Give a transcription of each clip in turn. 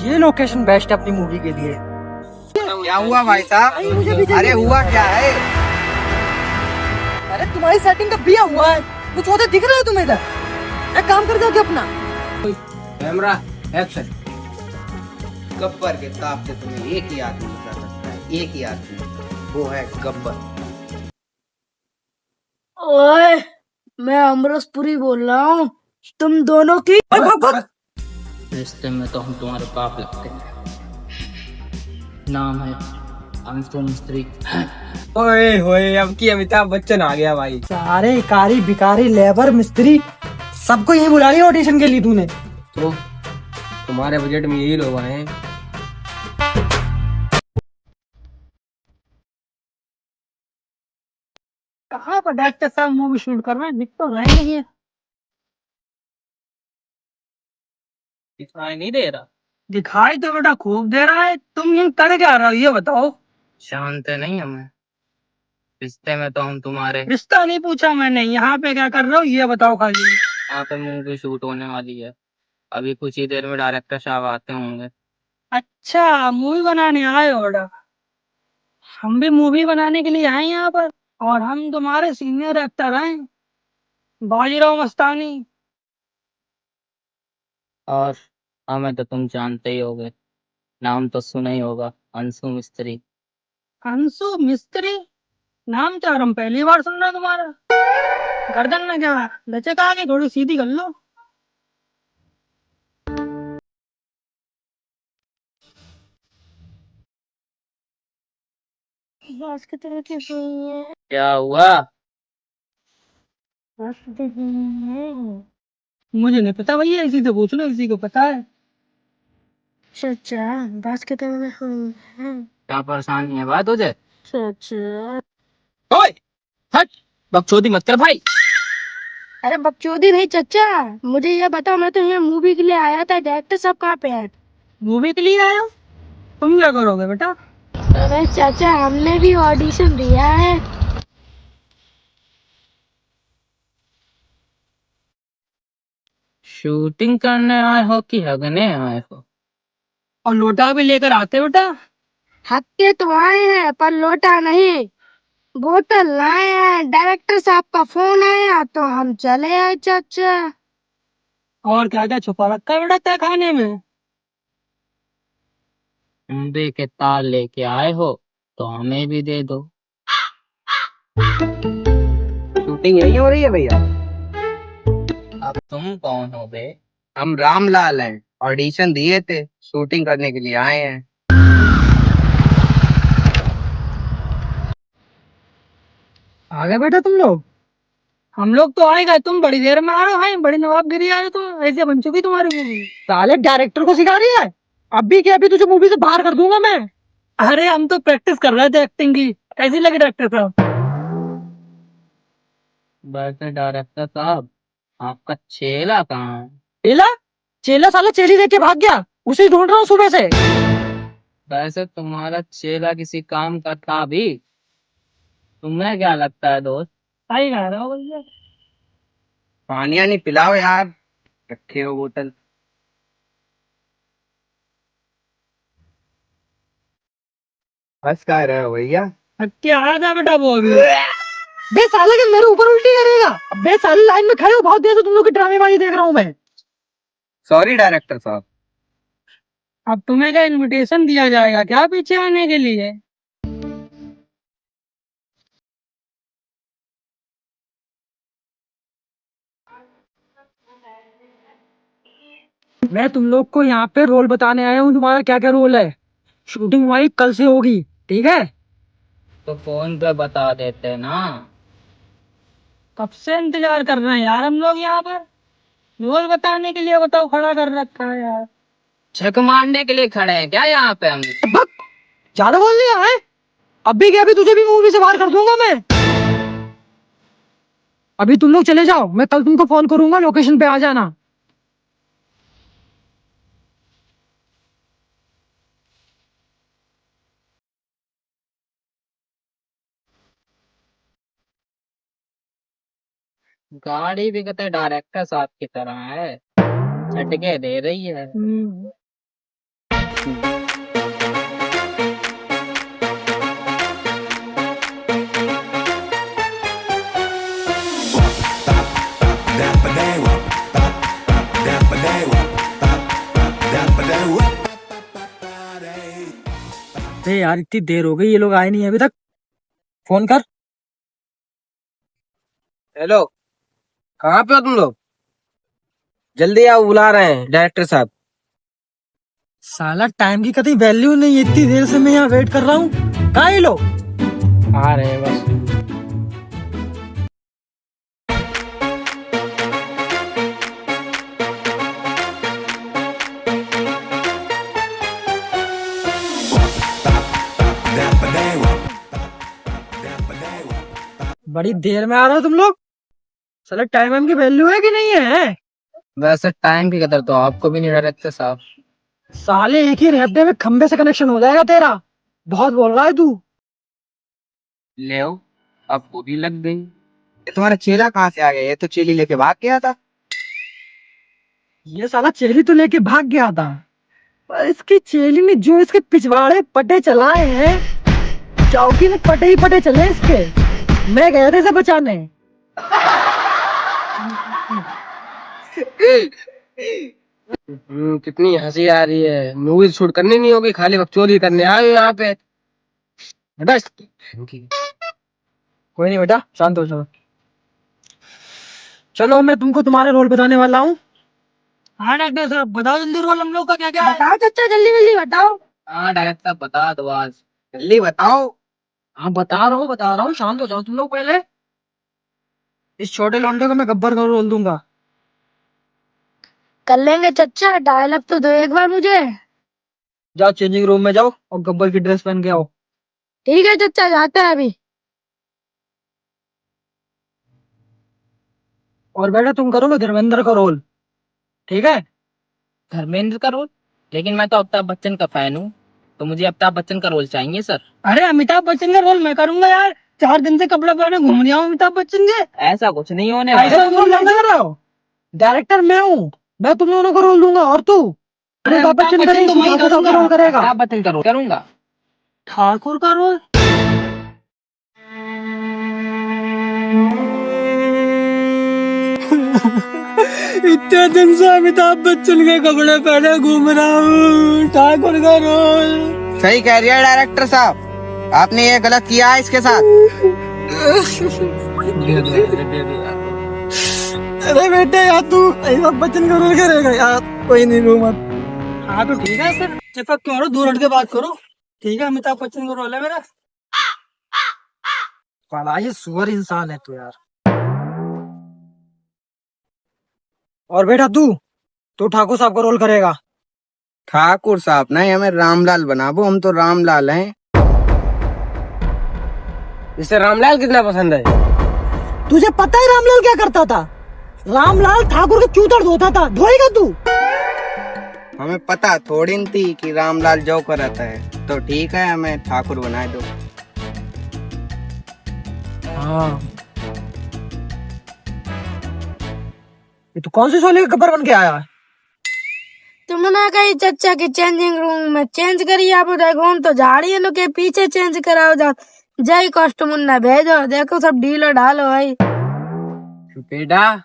ये location best है अपनी मूवी के लिए। क्या हुआ भाई साहब? अरे हुआ क्या है? अरे तुम्हारी सेटिंग का बिया हुआ है, कुछ होते दिख रहा है तुम्हें इधर? एक काम कर जाओगे अपना। Camera action. गब्बर के हिसाब से तुम्हें एक ही आदमी बचा सकता है, एक ही आदमी, वो है गब्बर। ओए, मैं अमरसपुरी बोल रहा हूँ। तुम दोनों की रिश्ते में तो हम तुम्हारे बाप लगते हैं। नाम है अंशु मिस्त्री। ओए होए, अब की अमिताभ बच्चन आ गया भाई। सारे कारी बिकारी लेबर मिस्त्री सबको यही बुला लिया ऑडिशन के लिए तूने। तो तुम्हारे बजट में यही लोग आए हैं। कहाँ पर डॉक्टर साहब मूवी शूट कर रहे हैं? दिख तो रहे नहीं है। दिखाई नहीं दे रहा। दिखाई तो बेटा खूब दे रहा है, तुम यूं कर क्या रहे हो ये बताओ। जानते नहीं हमें। रिश्ते में तो हम तुम्हारे। रिश्ता नहीं पूछा मैंने, यहाँ पे क्या कर रहे हो ये बताओ खाली। यहाँ पे मूवी शूट होने वाली है। अभी कुछ ही देर में डायरेक्टर साहब आते होंगे। अच्छा मूवी बनाने आए हो बेटा? हम भी मूवी बनाने के लिए आए हैं यहाँ पर, और हम तुम्हारे सीनियर एक्टर हैं, बाजीराव मस्तानी। और हमें तो तुम जानते ही होगे। नाम तो सुना ही होगा, अंशु मिस्त्री। अंशु मिस्त्री? नाम क्या हम पहली बार सुन रहे हैं तुम्हारा। गर्दन में क्या लचक आ गई, थोड़ी सीधी कर लो। बस की तरह की हुई है। क्या हुआ? बस की तरह की है। मुझे नहीं पता भैया, इसी से पूछ लो, इसी को पता है। चाचा, बस की तरह हुई है। क्या परेशानी है बात तुझे? चाचा, ओए, हट, बकचोदी मत कर भाई। अरे बकचोदी नहीं चाचा, मुझे ये बताओ, मैं तो यहाँ मूवी के लिए आया था, डायरेक्टर साहब कहाँ पे है? मूवी के लिए आए हो? तुम क्या करोगे बेटा? अरे चाचा, हमने भी ऑडिशन दिया है। शूटिंग करने आए हो कि हगने आए हो? और लोटा भी लेकर आते बेटा। हत्ते तो आए हैं पर लोटा नहीं, बोतल लाए हैं। डायरेक्टर साहब का फोन आया तो हम चले आए चाचा। और क्या क्या छुपा रखा है बेटा तय खाने में? मुंबई के तार लेके आए हो तो हमें भी दे दो। शूटिंग यही हो रही है भैया? अब तुम कौन हो बे? हम रामलाल हैं, ऑडिशन दिए थे, शूटिंग करने के लिए आए हैं। आ गए बेटा तुम लोग? हम लोग तो आए गए, तुम बड़ी देर में आ रहे हो भाई, बड़ी नवाबगिरी आ रहे हो तुम, ऐसे बन चुकी तुम्हारी मूवी। साले डायरेक्टर को सिखा रही है। अभी के अभी तुझे मूवी से बाहर कर दूंगा मैं। अरे हम तो प्रैक्टिस कर रहे थे एक्टिंग की। कैसी लगी डायरेक्टर साहब? वैसे डायरेक्टर साहब, आपका चेला कहाँ है? चेला? चेला साला चेली देके भाग गया, उसे ढूंढ रहा हूँ सुबह से। वैसे तुम्हारा चेला किसी काम का था भी? तुम्हें क्या लगता है दोस्त? सही कह रहे हो भैया। पानिया नहीं पिलाओ यार, रखे हो बोतल। बस कह रहे हो भैया? क्या आया था बेटा वो अभी? बे साले के मेरे ऊपर उल्टी करेगा। बे साले लाइन में खड़े हो, बहुत देर से तुम लोग की ड्रामेबाजी देख रहा हूँ मैं। सॉरी डायरेक्टर साहब। अब तुम्हें क्या इनविटेशन दिया जाएगा क्या पीछे आने के लिए? मैं तुम लोग को यहाँ पे रोल बताने आया हूँ, तुम्हारा क्या क्या रोल है। शूटिंग हमारी कल से होगी, ठीक है? तो फोन पे बता देते ना। कब से इंतजार कर रहे हैं यार हम लोग यहाँ पर, रोल बताने के लिए बताओ, खड़ा कर रखा है यार। झक मारने के लिए खड़े हैं क्या यहाँ पे हम? बक, ज्यादा बोल दिया है। अभी के अभी तुझे भी मूवी से बाहर कर दूंगा मैं। अभी तुम लोग चले जाओ, मैं कल तुमको फोन करूंगा, लोकेशन पे आ जाना। गाड़ी भी कहते डायरेक्टर साहब की तरह है, झटके दे रही है। अरे यार इतनी देर हो गई, ये लोग आए नहीं अभी तक। फोन कर। हेलो, कहाँ पे हो तुम लोग? जल्दी आओ, बुला रहे हैं डायरेक्टर साहब। साला टाइम की कतई वैल्यू नहीं है, इतनी देर से मैं यहाँ वेट कर रहा हूँ। कहाँ है ये लोग? आ रहे हैं बस। बड़ी देर में आ रहे हो तुम लोग। साला टाइम की वैल्यू है कि नहीं है? वैसे टाइम की कदर तो आपको भी नहीं डायरेक्टर साहब। साले एक ही हफ्ते में खंबे से कनेक्शन हो जाएगा तेरा। बहुत बोल रहा है तू। ले आपको भी लग गई। ये तुम्हारा चेला कहाँ से आ गया? ये तो चेली लेके भाग गया था। ये साला चेली तो लेके भाग गया था, पर इसकी चेली ने जो इसके पिछवाड़े पटे चलाए हैं, चौकी में पटे ही पटे चले इसके। मैं गया था इसे बचाने। कितनी हंसी आ रही है। मूवी शूट करनी नहीं होगी, खाली वक्त चोरी करने आए हो यहाँ पे। बस कोई नहीं बेटा, शांत हो जाओ। चलो मैं तुमको तुम्हारे रोल बताने वाला हूँ। हाँ डॉक्टर साहब, बताओ जल्दी रोल हम लोग का क्या क्या है। बताओ चाचा, जल्दी जल्दी बताओ। हाँ डायरेक्टर साहब बता दो आज। जल्दी बताओ। हाँ बता रहा हूँ, शांत हो जाओ तुम लोग पहले। इस छोटे लौंडे को मैं गब्बर का रोल दूंगा। कर लेंगे चाचा, डायलॉग तो दो एक बार मुझे। जाओ चेंजिंग रूम में जाओ और गब्बर की ड्रेस पहन के आओ। ठीक है चाचा, जाते हैं अभी। और बेटा तुम करोगे धर्मेंद्र का रोल, ठीक है? धर्मेंद्र का रोल? लेकिन मैं तो अमिताभ बच्चन का फैन हूँ, तो मुझे अमिताभ बच्चन का रोल चाहिए सर। अरे अमिताभ बच्चन का रोल मैं करूंगा यार। 4 दिन से कपड़े पहने घूम रहा हूँ अमिताभ बच्चन के। ऐसा कुछ नहीं होने वाला। ऐसा रोल लग रहा हो। डायरेक्टर मैं हूँ, मैं तुम दोनों को रोल दूंगा। और तू अमिताभ बच्चन का नहीं, ठाकुर साहब का रोल करेगा। अमिताभ बच्चन का रोल करूंगा। ठाकुर का रोल? इतने दिन से अमिताभ बच्चन के कपड़े पहने घूम रहा हूँ, ठाकुर का रोल। सही कह रही है डायरेक्टर साहब, आपने ये गलत किया है इसके साथ। अरे बेटे यार, तू अमिताभ बच्चन का रोल करेगा यार? कोई नहीं, रो मत। हाँ तो ठीक है सर, चिपक क्यों रहो, दूर हट के बात करो। ठीक है, अमिताभ बच्चन का रोल है मेरा। बड़ा ये सुअर इंसान है तू यार। और बेटा तू ठाकुर साहब का रोल करेगा। ठाकुर साहब नहीं, हमें रामलाल बनाबो, हम तो रामलाल हैं। इसे रामलाल कितना पसंद है? तुझे पता है रामलाल क्या करता था? रामलाल ठाकुर के चूतर धोता था। धोएगा तू? हमें पता थोड़ी न थी कि रामलाल जो करता है। तो ठीक है, हमें ठाकुर बनाए दो। हाँ, ये तो कौन सी सोले का गब्बर बन के आया है? तुमने कही चाचा के चेंजिंग रूम में चेंज करिए। आप देखो तो झाड़ियों लोग के पीछे चेंज कराओ जा। जय कस्टमर ना भेजो, देखो सब ढीलो ढालो भाई। बेटा,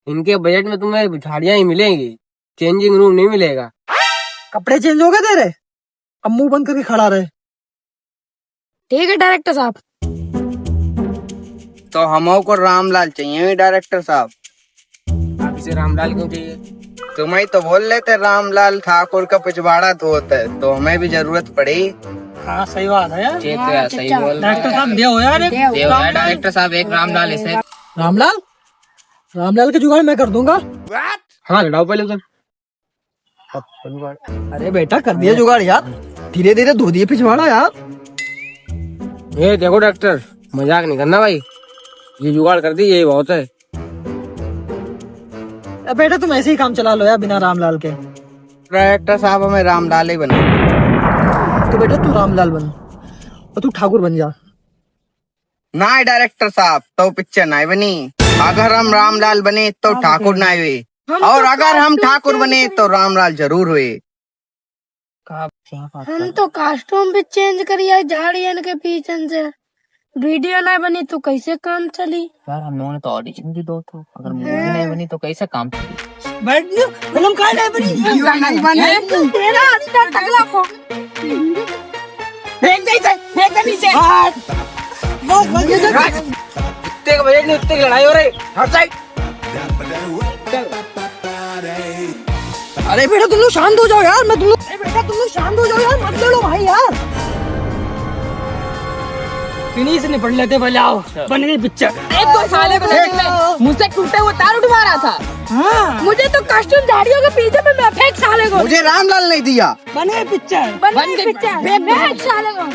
इनके बजट में तुम्हें झाड़ियां ही मिलेंगी, चेंजिंग रूम नहीं मिलेगा। कपड़े चेंज हो गए तेरे? अब मुंह बंद करके खड़ा रहे। ठीक है डायरेक्टर साहब। तो हमो को रामलाल चाहिए डायरेक्टर साहब। आप इसे रामलाल क्यों चाहिए? तुम ही तो बोल रहे थे रामलाल ठाकुर का पिछवाड़ा धोता है, तो हमें भी जरूरत पड़ी। हाँ सही बात है यार। ये तो यार सही बोल रहा डायरेक्टर साहब दे हो यार एक दे हो। है। रामलाल। डायरेक्टर साहब एक रामलाल इसे। रामलाल के जुगाड़ मैं कर दूंगा। हाँ लड़ाओ पहले उधर। अरे बेटा कर दिया जुगाड़ यार, धीरे धीरे धो दिए पिछवाड़ा यार। ये देखो डॉक्टर, मजाक नहीं करना भाई, ये जुगाड़ कर दी, यही बहुत है। अब बेटा तुम ऐसे ही काम चला लो यार बिना रामलाल के। डायरेक्टर साहब हमें रामलाल ही बना। तो बेटा तू रामलाल बन और तू ठाकुर बन जा। ना डायरेक्टर साहब, तो पिक्चर नहीं बनी, अगर हम रामलाल बने तो ठाकुर ना हुए, और अगर हम ठाकुर बने तो रामलाल जरूर हुए। हम तो कॉस्ट्यूम भी चेंज करिए झाड़ियन के पीछे से, वीडियो ना बनी तो कैसे काम चली। यार हम लोगों ने तो ऑडिशन भी दो तो, अगर मूवी नहीं बनी तो कैसे काम चली। बैठ जाओ, फिल्म का नहीं बनी तेरा अच्छा टकला को फेंक दे नीचे। बस कुत्ते का बजट नहीं, कुत्ते की लड़ाई हो रही, हट साइड। अरे बेटा तुम लोग शांत हो जाओ यार, मैं तुम लोग, अरे बेटा तुम लोग शांत हो जाओ यार, मत लड़ो भाई यार। इन्हीं से निपट लेते पहले, आओ बन गई पिक्चर। एक दो साले को मुझसे टूटे हुए तार उठवा रहा था। हाँ मुझे तो कॉस्ट्यूम झाड़ियों के पीछे में मैं फेंक साले को। मुझे रामलाल नहीं दिया। बन गई पिक्चर। बन गई पिक्चर, फेंक साले को।